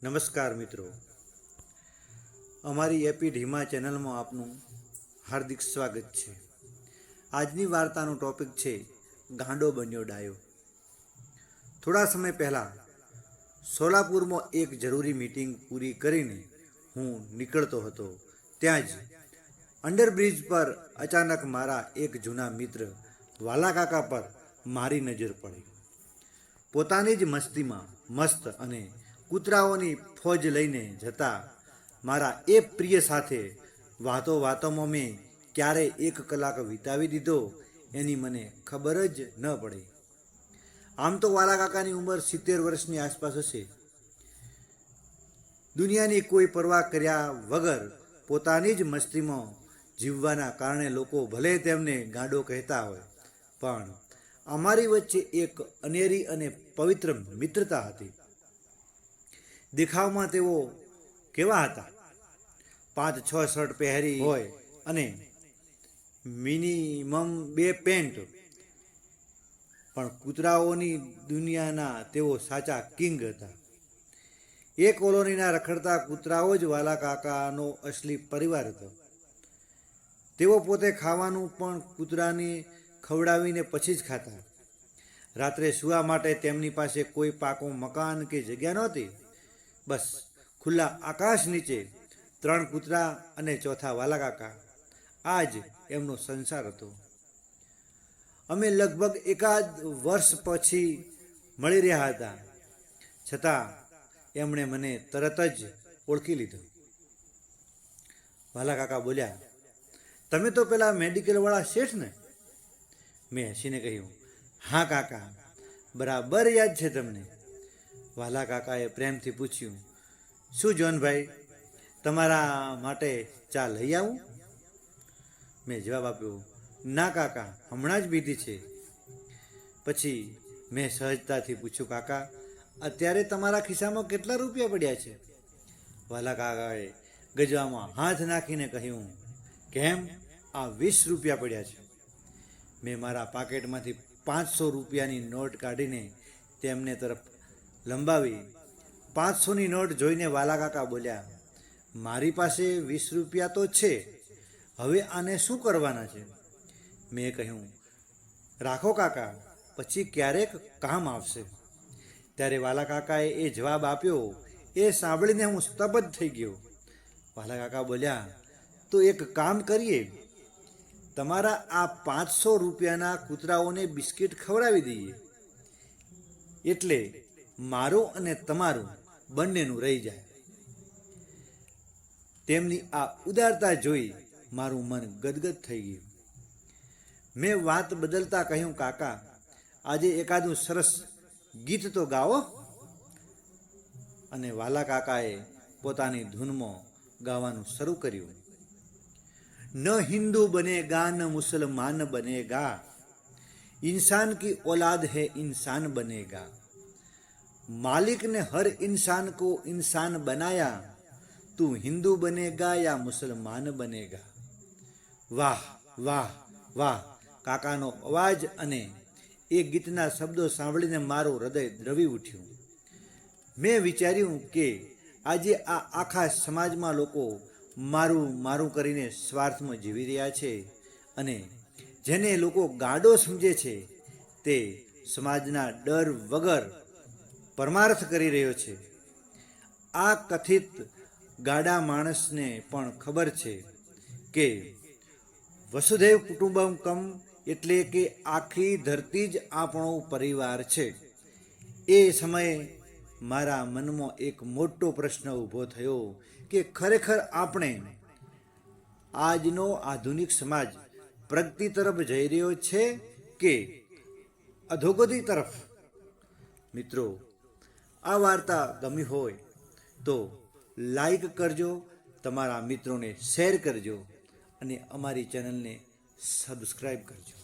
નમસ્કાર મિત્રો, અમારી એપી ઢીમા ચેનલમાં આપનું હાર્દિક સ્વાગત છે. આજની વાર્તાનો ટોપિક છે ગાંડો બન્યો ડાયો. થોડા સમય પહેલાં સોલાપુરમાં એક જરૂરી મીટિંગ પૂરી કરીને હું નીકળતો હતો. ત્યાં જ અંડરબ્રિજ પર અચાનક મારા એક જૂના મિત્ર વાલા કાકા પર મારી નજર પડી. પોતાની જ મસ્તીમાં મસ્ત અને કૂતરાઓની ફોજ લઈને જતા મારા એ પ્રિય સાથે વાતોમાં મેં ક્યારે 1 કલાક વિતાવી દીધો એની મને ખબર જ ન પડી. આમ તો વાલા કાકાની ઉંમર 70 વર્ષની આસપાસ હશે. દુનિયાની કોઈ પરવા કર્યા વગર પોતાની જ મસ્તીમાં જીવવાના કારણે લોકો ભલે તેમને ગાંડો કહેતા હોય, પણ અમારી વચ્ચે એક અનેરી અને પવિત્ર મિત્રતા હતી. દેખાવમાં તેઓ કેવા હતા? 5-6 શર્ટ પહેરી હોય અને મિનિમમ 2 પેન્ટ, પણ કૂતરાઓની દુનિયાના તેઓ સાચા કિંગ હતા. એ કોલોનીના રખડતા કૂતરાઓ જ વાલા કાકાનો અસલી પરિવાર હતો. તેઓ પોતે ખાવાનું પણ કૂતરાને ખવડાવીને પછી જ ખાતા. રાત્રે સૂવા માટે તેમની પાસે કોઈ પાકું મકાન કે જગ્યા નહોતી. બસ ખુલ્લા આકાશ નીચે 3 કૂતરા અને ચોથા વાલા કાકા, આ જ એમનો સંસાર હતો. અમે લગભગ 1 વર્ષ પછી મળી રહ્યા હતા, છતાં એમણે મને તરત જ ઓળખી લીધો. વાલા કાકા બોલ્યા, તમે તો પેલા મેડિકલવાળા શેઠ ને? મેં હસીને કહ્યું, હા કાકા, બરાબર યાદ છે તમને. વાલા કાકાએ પ્રેમથી પૂછ્યું, શું જોનભાઈ, તમારા માટે ચા લઈ આવું? મેં જવાબ આપ્યો, ના કાકા, હમણાં જ પીધી છે. પછી મેં સહજતાથી પૂછ્યું, કાકા, અત્યારે તમારા ખિસ્સામાં કેટલા રૂપિયા પડ્યા છે? વાલા કાકાએ ગજવામાં હાથ નાખીને કહ્યું, કેમ, આ 20 રૂપિયા પડ્યા છે. મેં મારા પાકેટમાંથી 500 રૂપિયાની નોટ કાઢીને તેમને તરફ લંબાવી. 500ની નોટ જોઈને વાલા કાકા બોલ્યા, મારી પાસે 20 રૂપિયા તો છે, હવે આને શું કરવાના છે? મેં કહ્યું, રાખો કાકા, પછી ક્યારેક કામ આવશે. ત્યારે વાલા કાકાએ એ જવાબ આપ્યો, એ સાંભળીને હું સ્તબ્ધ થઈ ગયો. વાલા કાકા બોલ્યા, તો એક કામ કરીએ, તમારા આ 500 રૂપિયાના કૂતરાઓને બિસ્કિટ ખવડાવી દઈએ, એટલે મારું અને તમારું બંનેનું રહી જાય. તેમની આ ઉદારતા જોઈ મારું મન ગદગદ થઈ ગયું. મેં વાત બદલતા કહ્યું, કાકા, આજે એકાદું સરસ ગીત તો ગાઓ. અને વાલા કાકાએ પોતાની ધૂનમાં ગાવાનું શરૂ કર્યું. ન हिंदू बनेगा न मुसलमान बनेगा, इंसान की औलाद है इंसान बनेगा, मालिक ने हर इंसान को इंसान बनाया, तू हिंदू बनेगा या मुसलमान बनेगा. વાહ વાહ વાહ. કાકાનો અવાજ અને એ ગીતના શબ્દો સાંભળીને મારું હૃદય દ્રવી ઉઠ્યું. મેં વિચાર્યું કે આજે આ આખા સમાજમાં લોકો મારું મારું કરીને સ્વાર્થમાં જીવી રહ્યા છે, અને જેને લોકો ગાંડો સમજે છે તે સમાજના ડર વગર પરમાર્થ કરી રહ્યો છે. આ કથિત ગાડા માણસને પણ ખબર છે કે વસુધૈવ કુટુંબકમ એટલે કે આખી ધરતી જ આપણો પરિવાર છે. એ સમયે મારા મનમાં એક મોટો પ્રશ્ન ઊભો થયો કે ખરેખર આપણે, આજનો આધુનિક સમાજ, પ્રગતિ તરફ જઈ રહ્યો છે કે અધોગતિ તરફ? મિત્રો, આ વાર્તા ગમી હોય તો લાઈક કરજો, તમારા મિત્રોને શેર કરજો અને અમારી ચેનલને સબસ્ક્રાઈબ કરજો.